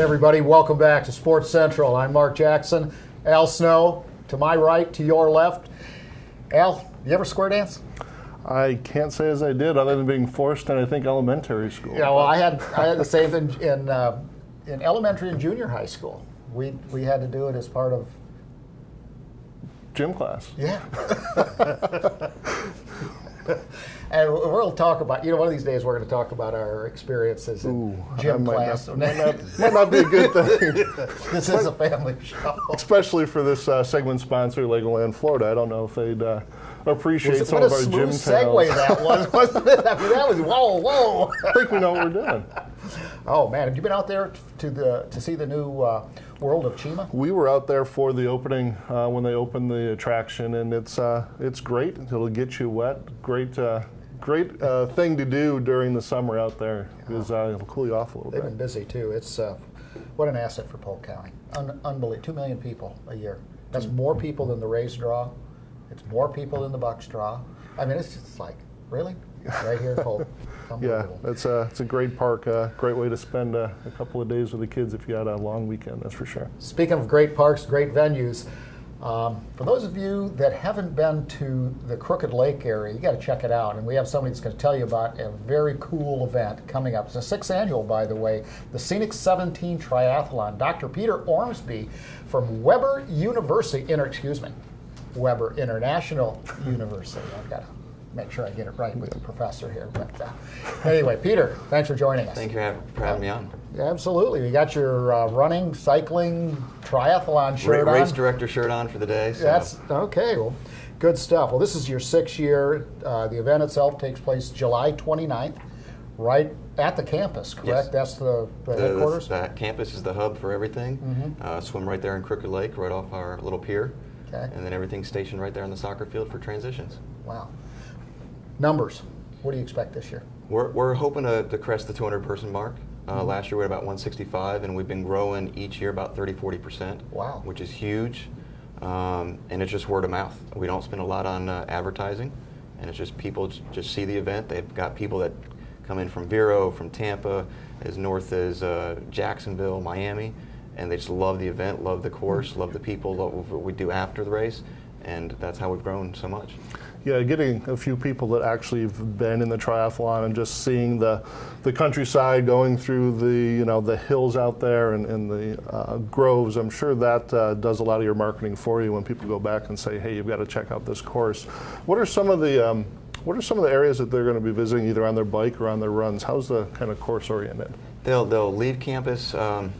Everybody, welcome back to Sports Central. I'm Mark Jackson. Al Snow, to my right, to your left. Al, you ever square dance? I can't say as I did, other than being forced in, I think, elementary school. Yeah, well, I had the same in elementary and junior high school. We had to do it as part of gym class. Yeah. And we'll talk about, one of these days we're going to talk about our experiences in gym class. Might not be a good thing. This is a family show. Especially for this segment sponsor, LEGOLAND Florida. I don't know if they'd appreciate some of our gym tales. What a smooth segue that was, wasn't it? I mean, that was whoa. I think we know what we're doing. Oh, man. Have you been out there to see the new World of Chima? We were out there for the opening when they opened the attraction, and it's great. It'll get you wet. Great thing to do during the summer out there because it'll cool you off a little bit. They've been busy, too. It's what an asset for Polk County. Unbelievable. 2 million people a year. That's more people than the Rays draw. It's more people than the Bucks draw. I mean, it's just like, really? Right here in Polk. Yeah, it's a great park, great way to spend a couple of days with the kids if you had a long weekend, that's for sure. Speaking of great parks, great venues, for those of you that haven't been to the Crooked Lake area, you got to check it out. And we have somebody that's going to tell you about a very cool event coming up. It's a 6th annual, by the way, the Scenic 17 Triathlon. Dr. Peter Ormsby from Weber International University. I've got to make sure I get it right with the professor here. But anyway, Peter, thanks for joining us. Thank you for having me on. Absolutely. You got your running, cycling, triathlon shirt on. Race director shirt on for the day. So. That's okay. Well, good stuff. Well, this is your 6th year. The event itself takes place July 29th, right at the campus, correct? Yes. That's the headquarters? That campus is the hub for everything. Mm-hmm. Swim right there in Crooked Lake, right off our little pier. Okay. And then everything's stationed right there on the soccer field for transitions. Wow. Numbers, what do you expect this year? We're hoping to crest the 200-person mark. Last year we had about 165, and we've been growing each year about 30-40%. Wow. Which is huge, and it's just word of mouth. We don't spend a lot on advertising, and it's just people just see the event. They've got people that come in from Vero, from Tampa, as north as Jacksonville, Miami, and they just love the event, love the course, love the people, love what we do after the race, and that's how we've grown so much. Yeah, getting a few people that actually have been in the triathlon and just seeing the countryside, going through the hills out there and the groves. I'm sure that does a lot of your marketing for you when people go back and say, "Hey, you've got to check out this course." What are some of the areas that they're going to be visiting, either on their bike or on their runs? How's the kind of course oriented? They'll leave campus on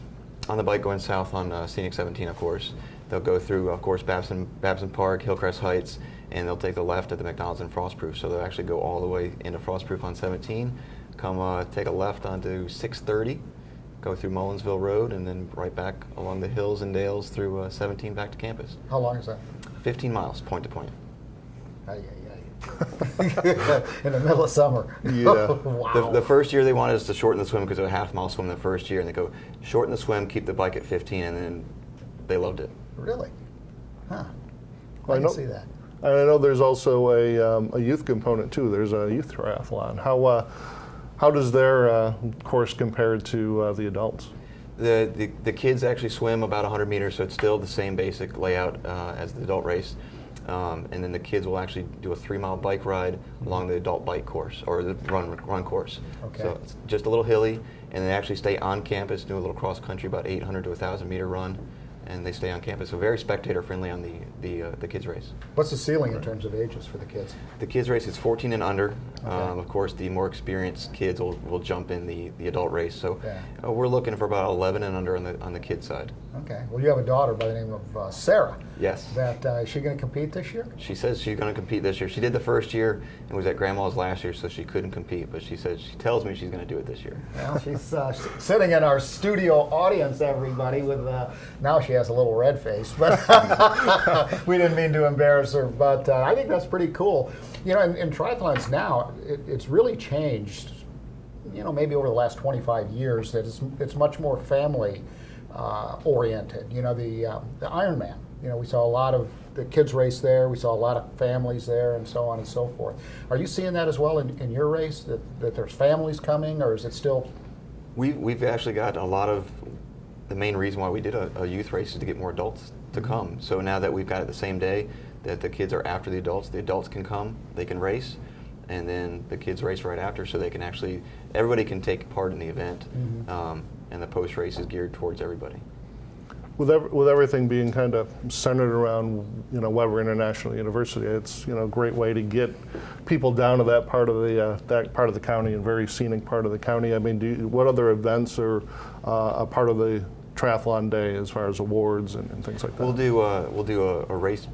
the bike going south on Scenic 17, of course. They'll go through, of course, Babson Park, Hillcrest Heights, and they'll take the left at the McDonald's and Frostproof. So they'll actually go all the way into Frostproof on 17, come take a left onto 630, go through Mullinsville Road, and then right back along the hills and dales through 17 back to campus. How long is that? 15 miles, point to point. In the middle of summer. Yeah. Wow. The first year they wanted us to shorten the swim because it was a half-mile swim the first year, and they go, shorten the swim, keep the bike at 15, and then they loved it. Really? Huh. Well, I can see that. And I know there's also a youth component too. There's a youth triathlon. How does their course compare to the adults? The kids actually swim about 100 meters, so it's still the same basic layout as the adult race. And then the kids will actually do a 3-mile bike ride along the adult bike course, or the run course. Okay. So it's just a little hilly, and they actually stay on campus, do a little cross country, about 800 to 1,000 meter run, and they stay on campus. So very spectator friendly on the kids race. What's the ceiling in terms of ages for the kids? The kids race is 14 and under. Okay. Of course, the more experienced kids will jump in the adult race. So yeah. We're looking for about 11 and under on the kids side. Okay. Well, you have a daughter by the name of Sarah. Yes. Is she going to compete this year? She says she's going to compete this year. She did the first year and was at Grandma's last year, so she couldn't compete. But she tells me she's going to do it this year. Well, she's sitting in our studio audience, everybody. With now she has a little red face, but we didn't mean to embarrass her. But I think that's pretty cool. In triathlons now, it's really changed. Maybe over the last 25 years, that it's much more family oriented. The Ironman. We saw a lot of the kids race there. We saw a lot of families there, and so on and so forth. Are you seeing that as well in your race? That there's families coming, or is it still? We've actually got a lot of the main reason why we did a youth race is to get more adults to come. So now that we've got it the same day, that the kids are after the adults can come, they can race, and then the kids race right after, so they can actually, everybody can take part in the event, and the post race is geared towards everybody. With everything being kind of centered around, Weber International University, it's a great way to get people down to that part of the county, and very scenic part of the county. I mean, what other events are a part of the triathlon day as far as awards and things like that? We'll do a race,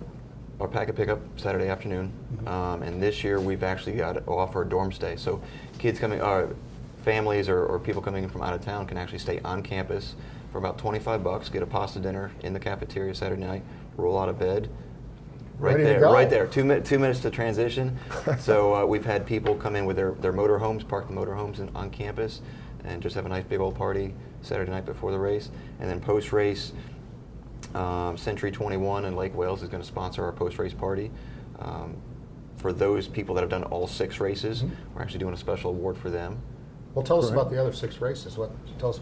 our packet pickup Saturday afternoon, and this year we've actually got offer a dorm stay. So kids coming, families or people coming in from out of town can actually stay on campus for about $25, get a pasta dinner in the cafeteria Saturday night, roll out of bed, right there. 2 minutes to transition. So we've had people come in with their motorhomes, park the motorhomes on campus, and just have a nice big old party Saturday night before the race. And then post-race, Century 21 in Lake Wales is going to sponsor our post-race party. For those people that have done all 6 races, we're actually doing a special award for them. Well, tell us about the other 6 races. Tell us.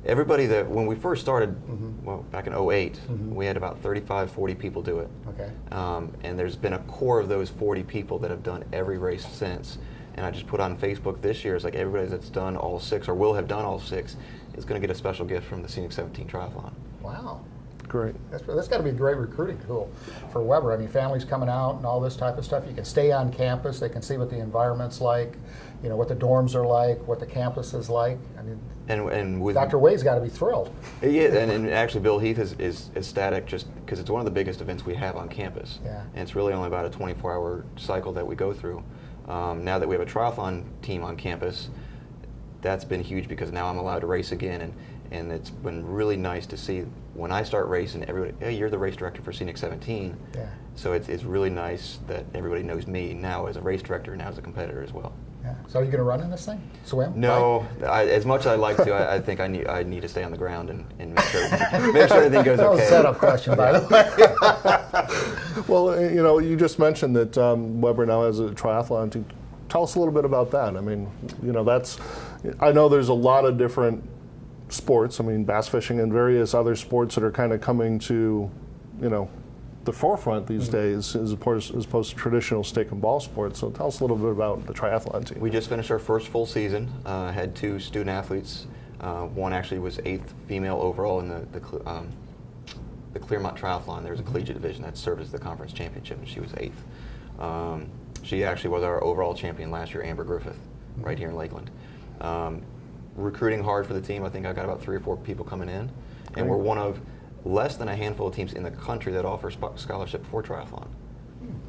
Everybody when we first started, well, back in 08, we had about 35, 40 people do it. Okay. And there's been a core of those 40 people that have done every race since. And I just put on Facebook this year, it's like everybody that's done all 6 or will have done all 6 is going to get a special gift from the Scenic 17 Triathlon. Wow. Great. That's got to be a great recruiting tool for Weber. I mean, families coming out and all this type of stuff. You can stay on campus. They can see what the environment's like, what the dorms are like, what the campus is like. I mean, and with Dr. Wade's got to be thrilled. Yeah, and actually Bill Heath is ecstatic just because it's one of the biggest events we have on campus. Yeah. And it's really only about a 24-hour cycle that we go through. Now that we have a triathlon team on campus, that's been huge because now I'm allowed to race again, and it's been really nice to see when I start racing, everybody, hey, you're the race director for Scenic 17. Yeah. So it's really nice that everybody knows me now as a race director, now as a competitor as well. Yeah. So are you going to run in this thing? Swim? No, as much as I like to, I think I need to stay on the ground and make sure everything goes okay. That was a setup question, by the way. Well, you just mentioned that Weber now has a triathlon team. Tell us a little bit about that. I mean, I know there's a lot of different sports. I mean, bass fishing and various other sports that are kind of coming to, the forefront these days as opposed to traditional stick and ball sports. So tell us a little bit about the triathlon team. We just finished our first full season. Had 2 student athletes. One actually was 8th female overall in the Clearmont Triathlon. There's a collegiate division that served as the conference championship, and she was 8th. She actually was our overall champion last year, Amber Griffith, right here in Lakeland. Recruiting hard for the team. I think I got about 3 or 4 people coming in, and we're one of less than a handful of teams in the country that offer scholarship for triathlon.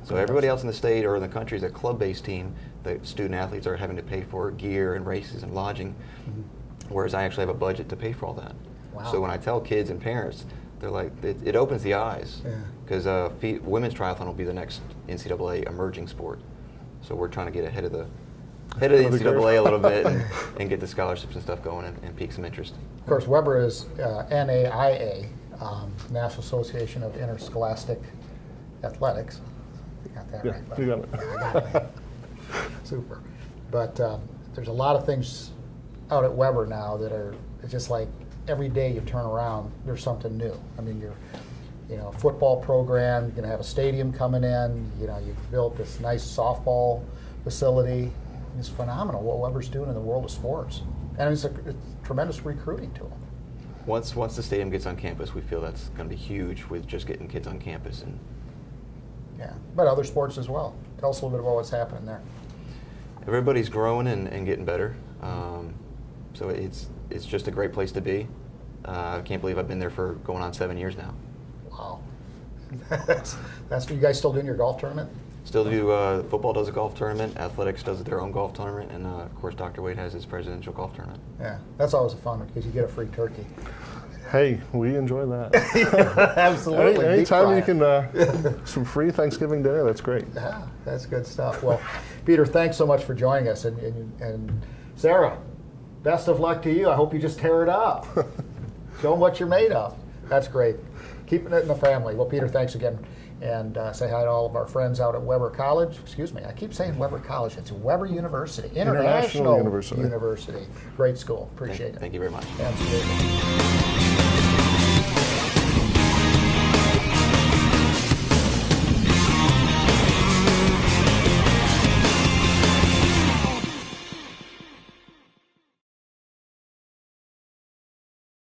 So everybody else in the state or in the country is a club-based team. The student athletes are having to pay for gear and races and lodging, whereas I actually have a budget to pay for all that. Wow. So when I tell kids and parents, they're like, it opens the eyes, because women's triathlon will be the next NCAA emerging sport. So we're trying to get ahead of the NCAA a little bit and get the scholarships and stuff going and pique some interest. Of course, Weber is NAIA, National Association of Interscholastic Athletics. You got that right? You got it. I got it. Super. But there's a lot of things out at Weber now that are just like every day you turn around, there's something new. I mean, a football program, you're going to have a stadium coming in, you've built this nice softball facility. It's phenomenal what Weber's doing in the world of sports. And it's a tremendous recruiting tool. Once the stadium gets on campus, we feel that's going to be huge with just getting kids on campus. Yeah, but other sports as well. Tell us a little bit about what's happening there. Everybody's growing and getting better. So it's just a great place to be. I can't believe I've been there for going on 7 years now. Wow. That's you guys still doing your golf tournament? Still do, football does a golf tournament, athletics does their own golf tournament, and of course Dr. Wade has his presidential golf tournament. Yeah, that's always a fun one because you get a free turkey. Hey, we enjoy that. Absolutely. Anytime you can, some free Thanksgiving dinner, that's great. Yeah, that's good stuff. Well, Peter, thanks so much for joining us. And Sarah, best of luck to you. I hope you just tear it up. Show them what you're made of. That's great. Keeping it in the family. Well, Peter, thanks again. And say hi to all of our friends out at Weber College. Excuse me, I keep saying Weber College. It's Weber University. International University. Great school. Appreciate it. Thank you very much. Absolutely.